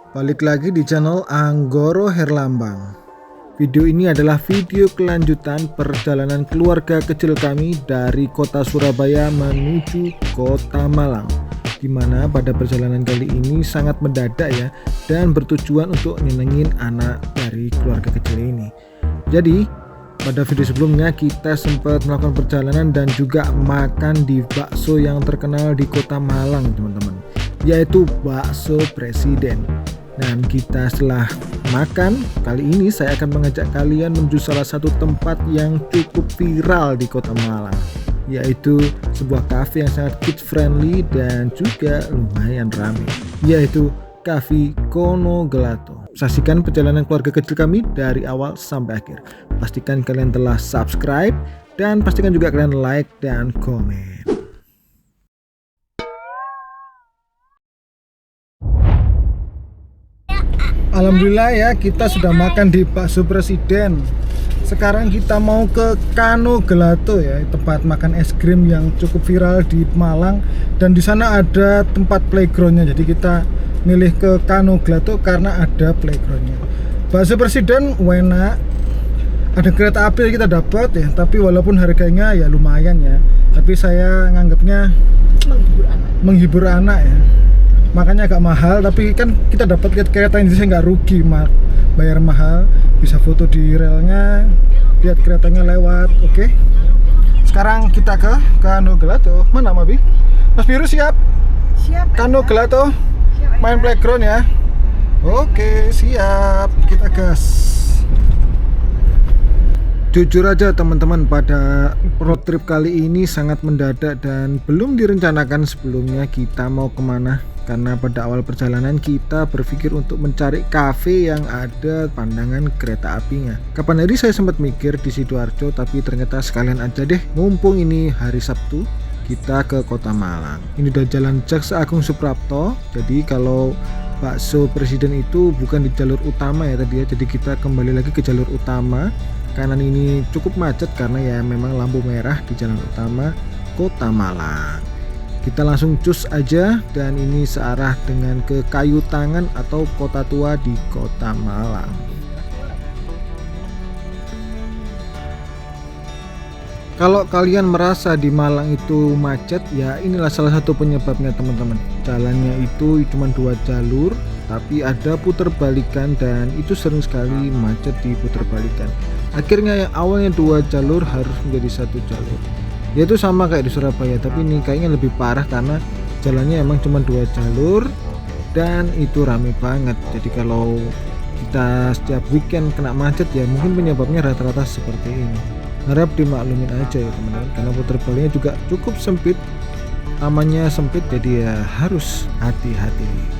Balik lagi di channel Anggoro Herlambang. Video ini adalah video kelanjutan perjalanan keluarga kecil kami dari kota Surabaya menuju kota Malang, dimana pada perjalanan kali ini sangat mendadak ya, dan bertujuan untuk nyenengin anak dari keluarga kecil ini. Jadi pada video sebelumnya kita sempat melakukan perjalanan dan juga makan di bakso yang terkenal di kota Malang teman-teman, yaitu bakso Presiden. Dan kita setelah makan, kali ini saya akan mengajak kalian menuju salah satu tempat yang cukup viral di kota Malang, yaitu sebuah cafe yang sangat kids friendly dan juga lumayan ramai, yaitu Cafe Kono Gelato. Saksikan perjalanan keluarga kecil kami dari awal sampai akhir. Pastikan kalian telah subscribe dan pastikan juga kalian like dan komen. Alhamdulillah ya, kita sudah makan di bakso Presiden. Sekarang kita mau ke Kono Gelato ya, tempat makan es krim yang cukup viral di Malang, dan di sana ada tempat playgroundnya. Jadi kita milih ke Kono Gelato karena ada playgroundnya. Bakso Presiden enak, ada kereta api yang kita dapat ya, tapi walaupun harganya ya lumayan ya, tapi saya nganggapnya menghibur anak ya, makanya agak mahal. Tapi kan kita dapat lihat kereta ini, saya nggak rugi bayar mahal, bisa foto di relnya, lihat keretanya lewat. Oke, sekarang kita ke Kono Gelato. Mana Mabi? Mas Biru siap? Siap. Kono Gelato main playground ya. Oke, siap, kita gas. Jujur aja teman-teman, pada road trip kali ini sangat mendadak dan belum direncanakan sebelumnya kita mau kemana. Karena pada awal perjalanan kita berpikir untuk mencari kafe yang ada pandangan kereta apinya. Kapan hari saya sempat mikir di Sidoarjo, tapi ternyata sekalian aja deh, mumpung ini hari Sabtu, kita ke kota Malang. Ini udah jalan Jaksa Agung Suprapto. Jadi kalau bakso Presiden itu bukan di jalur utama ya tadi ya, jadi kita kembali lagi ke jalur utama. Kanan ini cukup macet karena ya memang lampu merah di jalan utama kota Malang. Kita langsung cus aja, dan ini searah dengan ke Kayu Tangan atau kota tua di kota Malang. Kalau kalian merasa di Malang itu macet, ya inilah salah satu penyebabnya teman-teman. Jalannya itu cuma 2 jalur, tapi ada puter balikan, dan itu sering sekali macet di puter balikan. Akhirnya yang awalnya 2 jalur harus menjadi 1 jalur. Ya itu sama kayak di Surabaya, tapi ini kayaknya lebih parah karena jalannya emang cuma 2 jalur dan itu rame banget. Jadi kalau kita setiap weekend kena macet ya mungkin penyebabnya rata-rata seperti ini. Harap dimaklumin aja ya teman-teman, karena putar baliknya juga cukup sempit, amannya sempit, jadi ya harus hati-hati.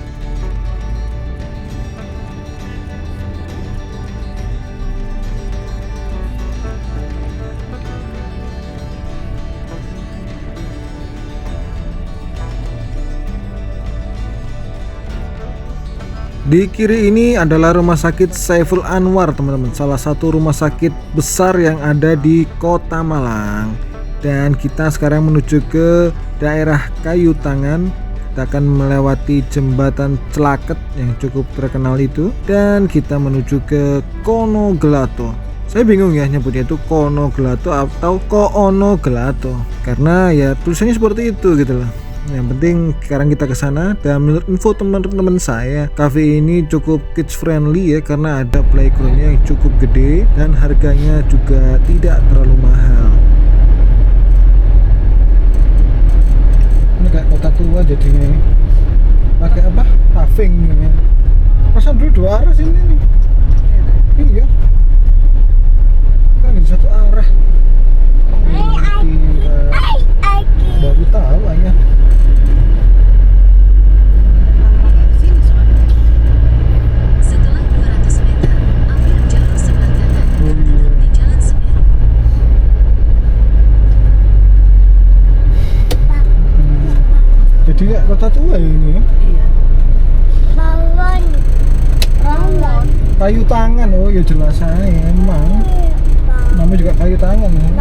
Di kiri ini adalah Rumah Sakit Saiful Anwar teman-teman, salah satu rumah sakit besar yang ada di kota Malang. Dan kita sekarang menuju ke daerah Kayu Tangan. Kita akan melewati jembatan Celaket yang cukup terkenal itu, dan kita menuju ke Kono Gelato. Saya bingung ya nyebutnya itu Kono Gelato atau Koono Gelato, karena ya tulisannya seperti itu gitu loh. Yang penting sekarang kita ke sana, dan menurut info teman-teman saya, cafe ini cukup kids friendly ya, karena ada playgroundnya yang cukup gede dan harganya juga tidak terlalu mahal. Ini kayak kota tua jadinya, pakai apa? Paving ini. Pasang dulu 2 arah sini nih. Iya. Kan di 1 arah. Baru tahu ayah. Jadi ya kota tua ini ya. Rawon. Kayu Tangan, oh ya jelas aja emang. Namanya juga Kayu Tangan ya.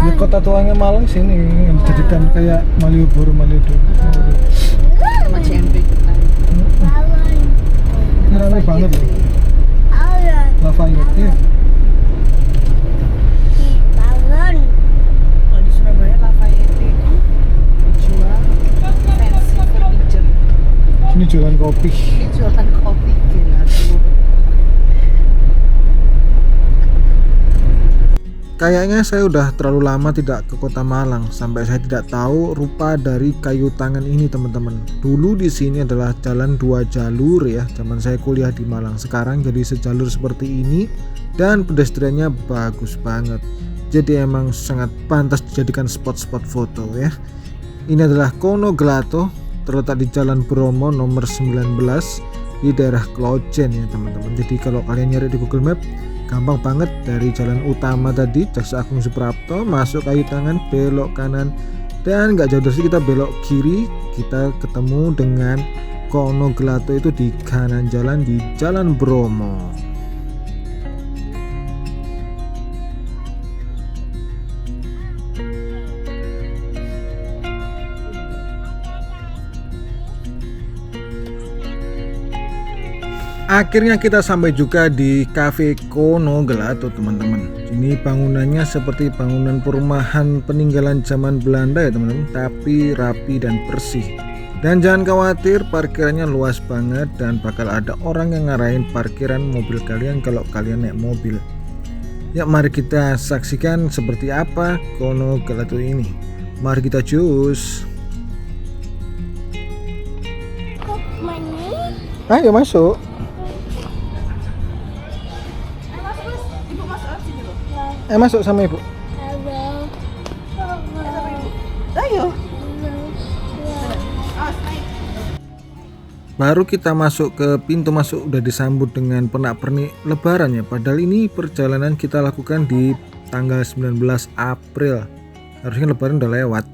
Ya kota tuanya Malang sini yang dijadikan kayak Malioboro. Sama JMP. jualan kopi. Ini jualan kopi gelato. Kayaknya saya udah terlalu lama tidak ke Kota Malang sampai saya tidak tahu rupa dari kayu tangan ini, teman-teman. Dulu di sini adalah jalan 2 jalur ya, zaman saya kuliah di Malang. Sekarang jadi sejalur seperti ini dan pedestriannya bagus banget. Jadi emang sangat pantas dijadikan spot-spot foto ya. Ini adalah Kono Gelato, terletak di Jalan Bromo nomor 19 di daerah Klojen ya, teman-teman. Jadi kalau kalian nyari di Google Map gampang banget, dari jalan utama tadi Jaksa Agung Suprapto masuk kayu tangan, belok kanan, dan nggak jauh dari situ kita belok kiri, kita ketemu dengan Kono Gelato itu di kanan jalan di Jalan Bromo. Akhirnya kita sampai juga di Cafe Kono Gelato, teman-teman. Ini bangunannya seperti bangunan perumahan peninggalan zaman Belanda ya, teman-teman, tapi rapi dan bersih. Dan jangan khawatir, parkirannya luas banget dan bakal ada orang yang ngarahin parkiran mobil kalian kalau kalian naik mobil. Ya, mari kita saksikan seperti apa Kono Gelato ini. Mari kita cus. Ayo masuk. Masuk sama ibu. Ayo. Baru kita masuk ke pintu masuk udah disambut dengan pernak-pernik lebaran ya. Padahal ini perjalanan kita lakukan di tanggal 19 April. Harusnya lebaran udah lewat.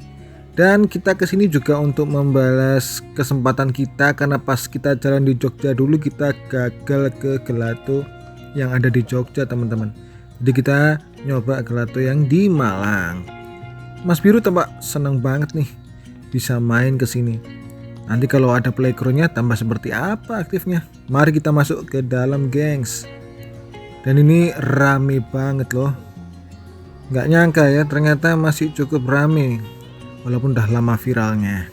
Dan kita kesini juga untuk membalas kesempatan kita karena pas kita jalan di Jogja dulu kita gagal ke gelato yang ada di Jogja, teman-teman. Jadi kita nyoba gelato yang di Malang. Mas Biru tampak seneng banget nih bisa main ke sini. Nanti kalau ada playgroundnya tambah seperti apa aktifnya. Mari kita masuk ke dalam, gengs. Dan ini rame banget loh. Nggak nyangka ya, ternyata masih cukup rame walaupun udah lama viralnya.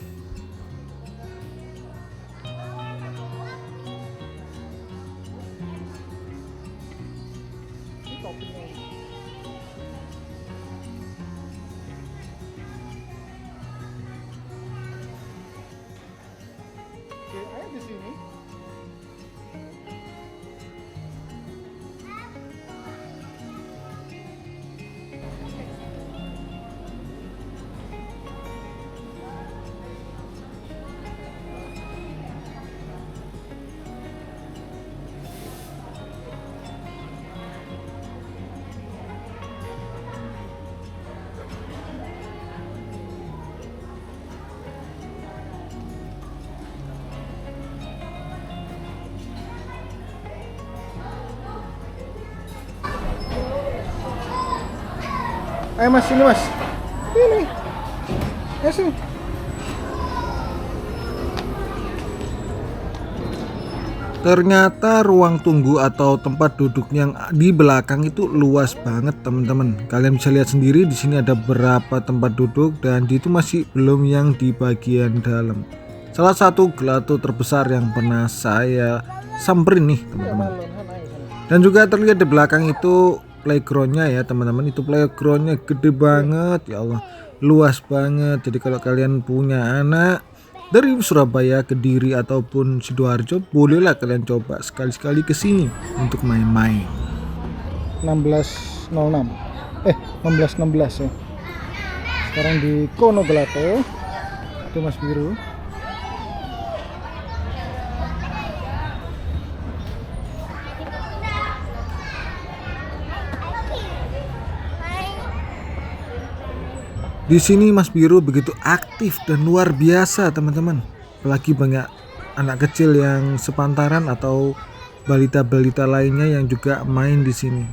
Ayo mas, sini mas. Ini. Ya sini. Ternyata ruang tunggu atau tempat duduk yang di belakang itu luas banget, teman-teman. Kalian bisa lihat sendiri di sini ada beberapa tempat duduk dan itu masih belum yang di bagian dalam. Salah satu gelato terbesar yang pernah saya samperin nih, teman-teman. Dan juga terlihat di belakang itu playgroundnya ya, teman-teman. Itu playgroundnya gede banget, ya Allah, luas banget. Jadi kalau kalian punya anak dari Surabaya, Kediri ataupun Sidoarjo, bolehlah kalian coba sekali-sekali ke sini untuk main-main. 16.06 16.16 ya. Sekarang di Kono Gelato. Itu Mas Biru. Di sini Mas Biru begitu aktif dan luar biasa, teman-teman. Apalagi banyak anak kecil yang sepantaran atau balita-balita lainnya yang juga main di sini.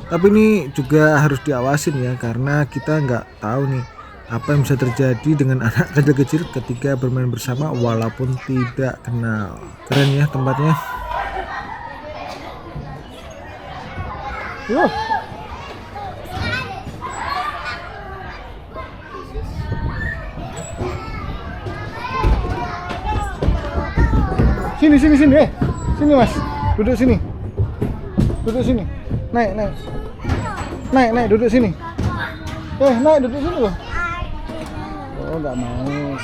Tapi ini juga harus diawasin ya, karena kita nggak tahu nih apa yang bisa terjadi dengan anak kecil-kecil ketika bermain bersama walaupun tidak kenal. Keren ya tempatnya. Loh. Sini. Sini Mas. Duduk sini. Naik, duduk sini. Naik, duduk sini loh. Oh, nggak mau.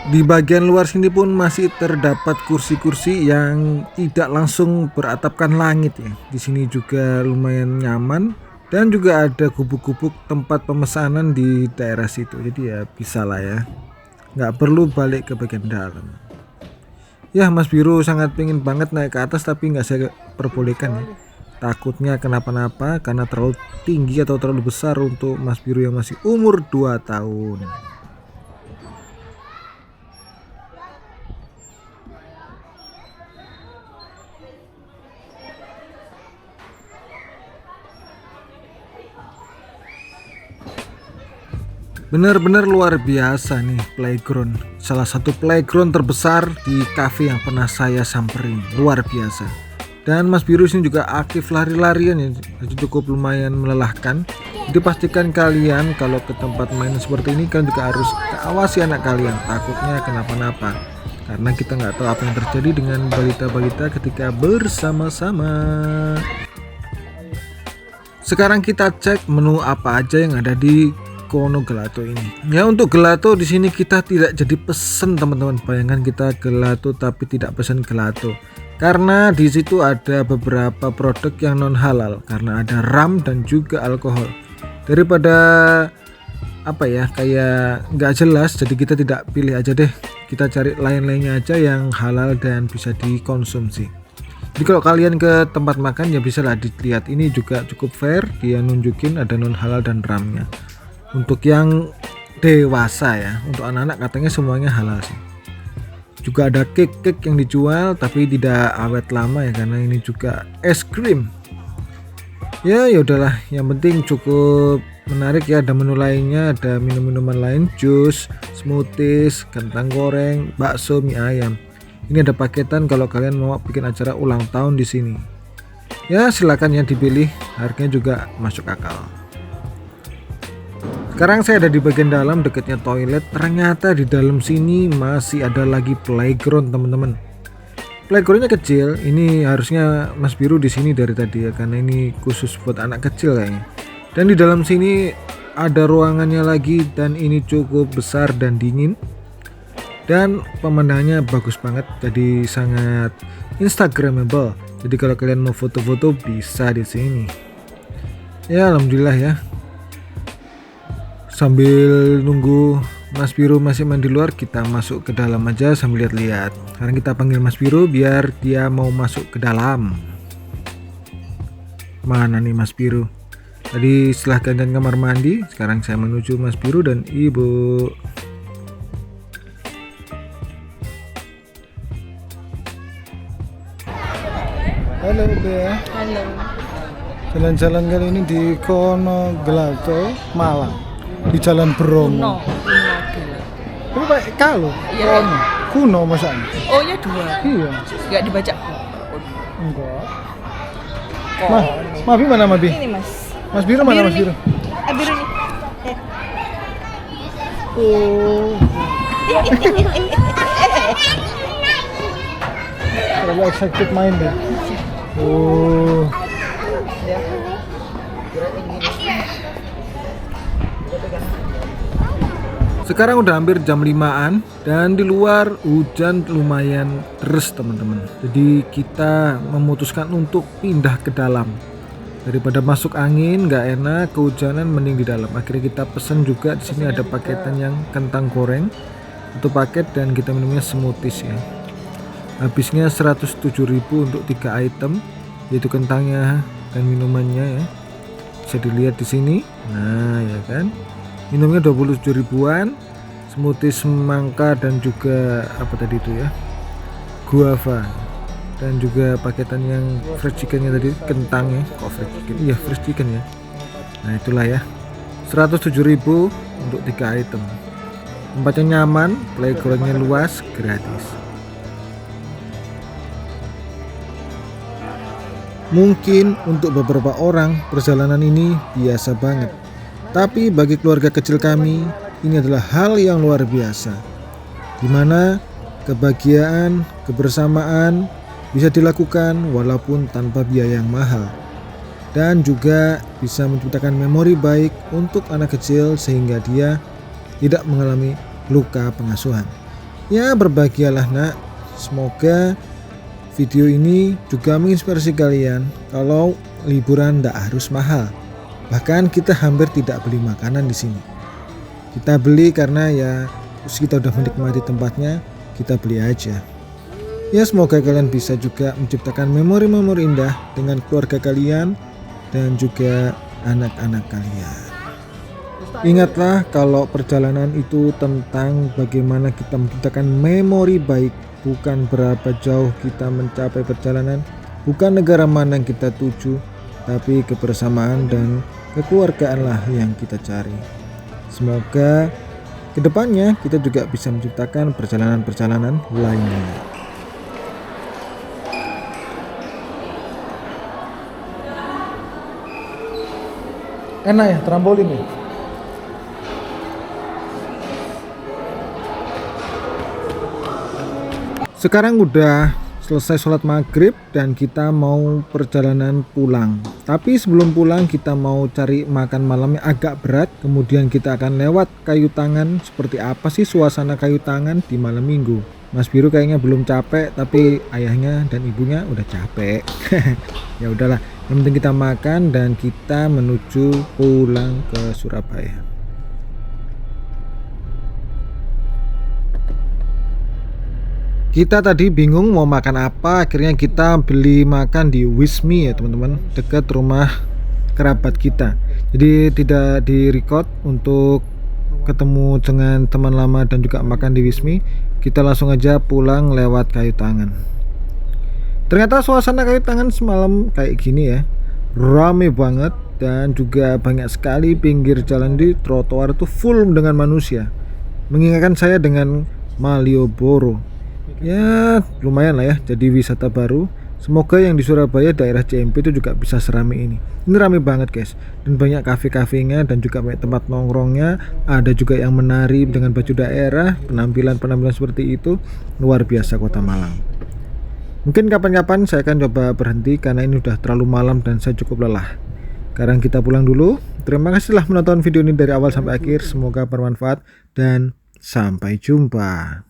Di bagian luar sini pun masih terdapat kursi-kursi yang tidak langsung beratapkan langit ya. Di sini juga lumayan nyaman dan juga ada gubuk-gubuk tempat pemesanan di daerah situ. Jadi ya bisa lah ya. Nggak perlu balik ke bagian dalam. Ya, Mas Biru sangat pengen banget naik ke atas tapi nggak saya perbolehkan ya. Takutnya kenapa-napa karena terlalu tinggi atau terlalu besar untuk Mas Biru yang masih umur 2 tahun. Benar-benar luar biasa nih playground. Salah satu playground terbesar di cafe yang pernah saya samperin. Luar biasa. Dan Mas Biru ini juga aktif lari-larian ya. Jadi cukup lumayan melelahkan. Jadi pastikan kalian kalau ke tempat main seperti ini kan juga harus awasi anak kalian. Takutnya kenapa-napa. Karena kita nggak tahu apa yang terjadi dengan balita-balita ketika bersama-sama. Sekarang kita cek menu apa aja yang ada di Kono Gelato ini. Ya, untuk gelato di sini kita tidak jadi pesen teman-teman. Bayangkan kita gelato tapi tidak pesen gelato. Karena di situ ada beberapa produk yang non halal karena ada ram dan juga alkohol. Daripada kayak nggak jelas, jadi kita tidak pilih aja deh. Kita cari lain-lainnya aja yang halal dan bisa dikonsumsi. Jadi kalau kalian ke tempat makan ya bisa lah dilihat, ini juga cukup fair, dia nunjukin ada non halal dan ramnya. Untuk yang dewasa ya, untuk anak-anak katanya semuanya halal sih. Juga ada cake yang dijual tapi tidak awet lama ya, karena ini juga es krim. Ya udahlah, yang penting cukup menarik ya. Ada menu lainnya, ada minum-minuman lain, jus, smoothies, kentang goreng, bakso, mie ayam. Ini ada paketan kalau kalian mau bikin acara ulang tahun di sini. Ya silakan yang dipilih, harganya juga masuk akal. Sekarang saya ada di bagian dalam dekatnya toilet. Ternyata di dalam sini masih ada lagi playground teman-teman. Playgroundnya kecil. Ini harusnya Mas Biru di sini dari tadi ya, karena ini khusus buat anak kecil kayaknya. Dan di dalam sini ada ruangannya lagi dan ini cukup besar dan dingin. Dan pemandangannya bagus banget, jadi sangat instagramable. Jadi kalau kalian mau foto-foto bisa di sini. Ya alhamdulillah ya. Sambil nunggu Mas Biru masih main di luar, kita masuk ke dalam aja sambil lihat-lihat. Sekarang kita panggil Mas Biru biar dia mau masuk ke dalam. Mana nih Mas Biru? Tadi setelah gantian kamar mandi, sekarang saya menuju Mas Biru dan Ibu. Halo Bea. Halo. Jalan-jalan kali ini di Kono Gelato, Malang. Di Jalan Bromo. Tapi pakai kalau Iya. kuno masanya. Oh ya 2. Iya. Enggak dibaca. Enggak. Mabi mana Mabi? Ini Mas. Mas Biru mana Mas Biru? Biru nih. Oh. Terlalu excited main deh. Oh. Sekarang udah hampir jam 5-an dan di luar hujan lumayan deras teman-teman. Jadi kita memutuskan untuk pindah ke dalam. Daripada masuk angin nggak enak, kehujanan mending di dalam. Akhirnya kita pesen juga di sini ada paketan yang kentang goreng, satu paket, dan kita minumnya smoothies ya. Habisnya 107.000 untuk 3 item, yaitu kentangnya dan minumannya ya. Bisa dilihat di sini. Nah, ya kan. Minumnya 27 ribuan, smoothies semangka dan juga apa tadi itu ya, guava, dan juga paketan yang fresh chickennya tadi, kentangnya, kok fresh chicken, iya fresh chicken ya. Nah itulah ya, 107.000 untuk 3 item. Tempatnya nyaman, playgroundnya luas, gratis. Mungkin untuk beberapa orang perjalanan ini biasa banget. Tapi bagi keluarga kecil kami, ini adalah hal yang luar biasa. Dimana kebahagiaan, kebersamaan bisa dilakukan walaupun tanpa biaya yang mahal. Dan juga bisa menciptakan memori baik untuk anak kecil sehingga dia tidak mengalami luka pengasuhan. Ya, berbahagialah nak. Semoga video ini juga menginspirasi kalian kalau liburan tidak harus mahal. Bahkan kita hampir tidak beli makanan di sini. Kita beli karena ya terus kita udah menikmati tempatnya, kita beli aja. Ya, semoga kalian bisa juga menciptakan memori-memori indah dengan keluarga kalian dan juga anak-anak kalian. Ingatlah kalau perjalanan itu tentang bagaimana kita menciptakan memori baik, bukan berapa jauh kita mencapai perjalanan, bukan negara mana yang kita tuju, tapi kebersamaan dan kekeluargaanlah yang kita cari. Semoga kedepannya kita juga bisa menciptakan perjalanan-perjalanan lainnya. Enak ya trampolin ya. Sekarang udah selesai sholat maghrib dan kita mau perjalanan pulang. Tapi sebelum pulang kita mau cari makan malam yang agak berat. Kemudian kita akan lewat Kayu Tangan. Seperti apa sih suasana Kayu Tangan di malam minggu? Mas Biru kayaknya belum capek, tapi ayahnya dan ibunya udah capek. Ya udahlah, yang penting kita makan dan kita menuju pulang ke Surabaya. Kita tadi bingung mau makan apa, akhirnya kita beli makan di Wismi ya teman-teman, dekat rumah kerabat kita. Jadi tidak di record untuk ketemu dengan teman lama dan juga makan di Wismi. Kita langsung aja pulang lewat Kayu Tangan. Ternyata suasana Kayu Tangan semalam kayak gini ya, rame banget dan juga banyak sekali pinggir jalan di trotoar itu full dengan manusia. Mengingatkan saya dengan Malioboro. Ya lumayan lah ya, jadi wisata baru. Semoga yang di Surabaya daerah CMP itu juga bisa serame ini. Ini rame banget guys, dan banyak kafe-kafenya dan juga banyak tempat nongkrongnya. Ada juga yang menari dengan baju daerah, penampilan-penampilan seperti itu. Luar biasa kota Malang. Mungkin kapan-kapan saya akan coba berhenti karena ini udah terlalu malam dan saya cukup lelah. Sekarang kita pulang dulu. Terima kasih telah menonton video ini dari awal sampai akhir. Semoga bermanfaat dan sampai jumpa.